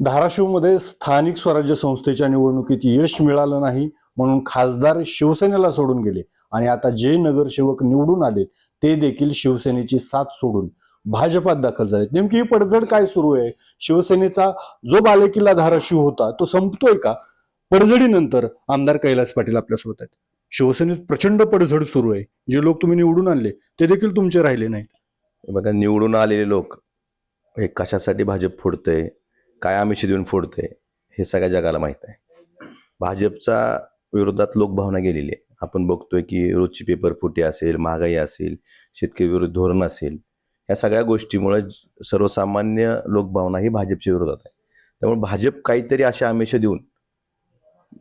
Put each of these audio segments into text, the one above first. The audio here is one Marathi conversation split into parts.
धाराशिवमध्ये स्थानिक स्वराज्य संस्थेच्या निवडणुकीत यश मिळालं नाही म्हणून खासदार शिवसेनेला सोडून गेले आणि आता जे नगरसेवक निवडून आले ते देखील शिवसेनेची साथ सोडून भाजपात दाखल झाले। नेमकी ही पडझड काय सुरू आहे? शिवसेनेचा जो बालेकिल्ला धाराशिव होता तो संपतोय का? पडझडीनंतर आमदार कैलास पाटील आपल्यासोबत आहेत। शिवसेनेत प्रचंड पडझड सुरू आहे। जे लोक तुम्ही निवडून आणले ते देखील तुमचे राहिले नाहीत। बघा, निवडून आलेले लोक हे कशासाठी भाजप फोडतंय, काय आमिष देऊन फोडतंय हे सगळ्या जगाला माहीत आहे। भाजपचा विरोधात लोकभावना गेलेली आहे। आपण बघतोय की रोजची पेपर फुटी असेल, महागाई असेल, शेतकरी विरोधी धोरण असेल, या सगळ्या गोष्टीमुळे सर्वसामान्य लोकभावना ही भाजपच्या विरोधात आहे। त्यामुळे भाजप काहीतरी अशा आमिष देऊन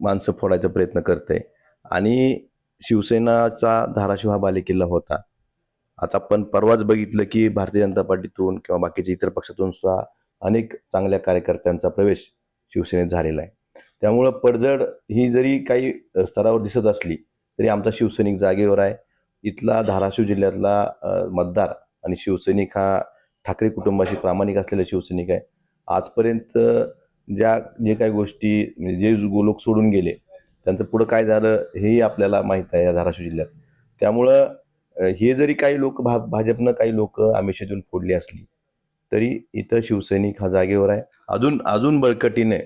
माणसं फोडायचा प्रयत्न करते आणि शिवसेनाचा धाराशिव हा बालेकिल्ला होता। आता आपण परवाच बघितलं की भारतीय जनता पार्टीतून किंवा बाकीच्या इतर पक्षातून सुद्धा अनेक चांगल्या कार्यकर्त्यांचा प्रवेश शिवसेनेत झालेला आहे। त्यामुळं पडझड ही जरी काही स्तरावर दिसत असली तरी आमचा शिवसैनिक जागेवर आहे। इथला धाराशिव जिल्ह्यातला मतदार आणि शिवसैनिक हा ठाकरे कुटुंबाशी प्रामाणिक असलेला शिवसैनिक आहे। आजपर्यंत जे काही गोष्टी जे लोक सोडून गेले त्यांचं पुढं काय झालं हेही आपल्याला माहीत आहे या धाराशिव जिल्ह्यात। त्यामुळं हे जरी काही लोक भाजपनं काही लोक आमिष देऊन फोडली असली तरी इथं शिवसैनिक हा जागेवर आहे। अजून बळकटीने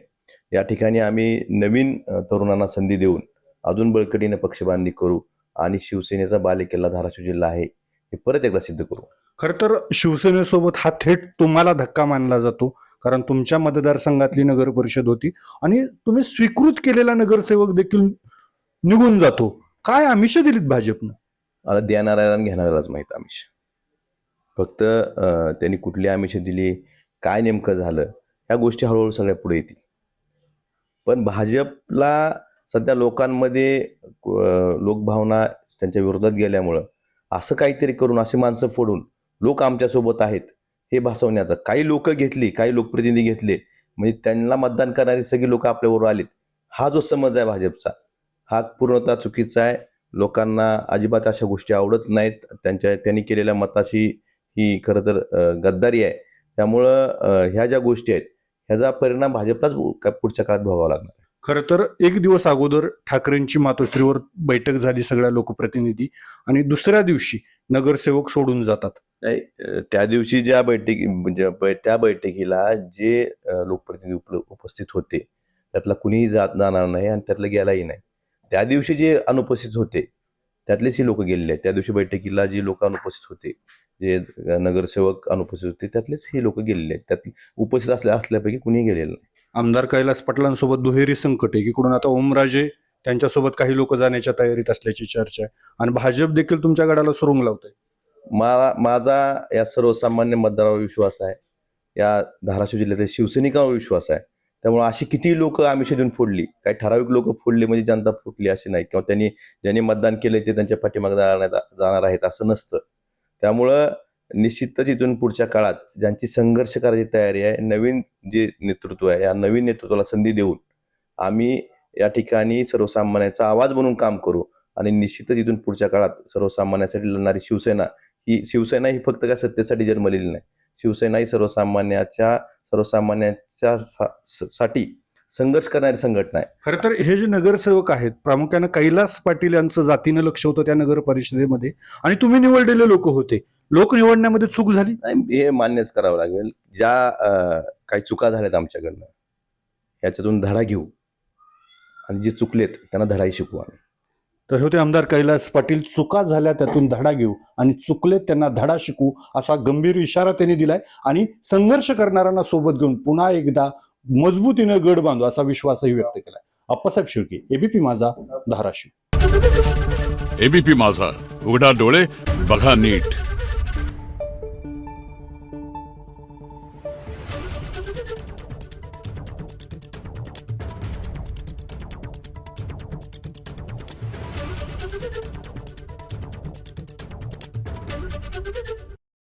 या ठिकाणी आम्ही नवीन तरुणांना संधी देऊन अजून बळकटीने पक्षबांधणी करू आणि शिवसेनेचा बालेकिल्ला धाराशिव जिल्हा आहे हे परत एकदा सिद्ध करू। खरं तर शिवसेनेसोबत हा थेट तुम्हाला धक्का मानला जातो, कारण तुमच्या मतदारसंघातली नगर परिषद होती आणि तुम्ही स्वीकृत केलेला नगरसेवक देखील निघून जातो। काय आमिष दिलीत भाजपनं? आता देणाऱ्याला आणि घेणाऱ्यालाच माहीत आमिष। फक्त त्यांनी कुठली आमिष दिली, काय नेमकं झालं, ह्या गोष्टी हळूहळू सगळ्या पुढे येतील। पण भाजपला सध्या लोकांमध्ये लोकभावना त्यांच्या विरोधात गेल्यामुळं असं काहीतरी करून अशी माणसं फोडून लोक आमच्यासोबत आहेत हे भासवण्याचा काही लोक घेतली, काही लोकप्रतिनिधी घेतले, म्हणजे त्यांना मतदान करणारी सगळी लोक आपल्याबरोबर आलीत, हा जो समज आहे भाजपचा हा पूर्णतः चुकीचा आहे। लोकांना अजिबात अशा गोष्टी आवडत नाहीत। त्यांनी केलेल्या मताशी ही खरं तर गद्दारी आहे। त्यामुळं ह्या ज्या गोष्टी आहेत ह्याचा परिणाम भाजपलाच पुढच्या काळात भोगावा लागणार आहे। खरं तर एक दिवस अगोदर ठाकरेंची मातोश्रीवर बैठक झाली सगळ्या लोकप्रतिनिधी आणि दुसऱ्या दिवशी नगरसेवक सोडून जातात। त्या दिवशी त्या बैठकीला जे लोकप्रतिनिधी उपस्थित होते त्यातला कुणीही जाणार नाही आणि त्यातलं गेलाही नाही। त्या दिवशी जे अनुपस्थित होते त्यातलेच ही लोक गेलेले आहेत। त्या दिवशी बैठकीला जी लोक अनुपस्थित होते, जे नगरसेवक अनुपस्थित होते त्यातलेच ही लोक गेलेले आहेत। त्यात उपस्थित असल्यापैकी कुणीही गेलेलं नाही। आमदार कैलास पाटलांसोबत दुहेरी संकट आहे, इकडून आता ओमराजे त्यांच्यासोबत काही लोक जाण्याच्या तयारीत असल्याची चर्चा आहे आणि भाजप देखील तुमच्या गडाला सुरुंग लावतंय। माझा या सर्वसामान्य मतदारावर विश्वास आहे, या धाराशिव जिल्ह्यातील शिवसैनिकांवर विश्वास आहे। त्यामुळे अशी किती लोक आमिष देऊन फोडली, काही ठराविक लोक फोडली म्हणजे जनता फुटली अशी नाही, किंवा ज्यांनी मतदान केलं ते त्यांच्या पाठीमागे जाणार आहेत असं नसतं। त्यामुळं निश्चितच इथून पुढच्या काळात ज्यांची संघर्ष करायची तयारी आहे, नवीन जे नेतृत्व आहे या नवीन नेतृत्वाला संधी देऊन आम्ही या ठिकाणी सर्वसामान्याचा आवाज बनून काम करू आणि निश्चितच इथून पुढच्या काळात सर्वसामान्यासाठी लढणारी शिवसेना ही फक्त काय सत्तेसाठी जन्मलेली नाही। शिवसेना ही सर्वसामान्याच्या साठी संघर्ष करणारी संघटना आहे। खरं तर हे जे नगरसेवक आहेत प्रामुख्याने कैलास पाटील यांचं जातीनं लक्ष होतं त्या नगर परिषदेमध्ये आणि तुम्ही निवडलेले लोक होते। लोक निवडण्यामध्ये चूक झाली नाही हे मान्यच करावं लागेल। ज्या काही चुका झाल्यात आमच्याकडनं याच्यातून धडा घेऊ आणि जे चुकलेत त्यांना धडाही शिकवू आम्ही। तर होते आमदार कैलास पाटील। चुका झाल्या त्यातून धडा घेऊ आणि चुकलेत त्यांना धडा शिकू असा गंभीर इशारा त्यांनी दिलाय आणि संघर्ष करणाऱ्यांना सोबत घेऊन पुन्हा एकदा मजबूतीने गड बांधू असा विश्वासही व्यक्त केलाय। अप्पासाहेब शिर्के, एबीपी माझा, धाराशिव। एबीपी माझा, उघडा डोळे बघा नीट।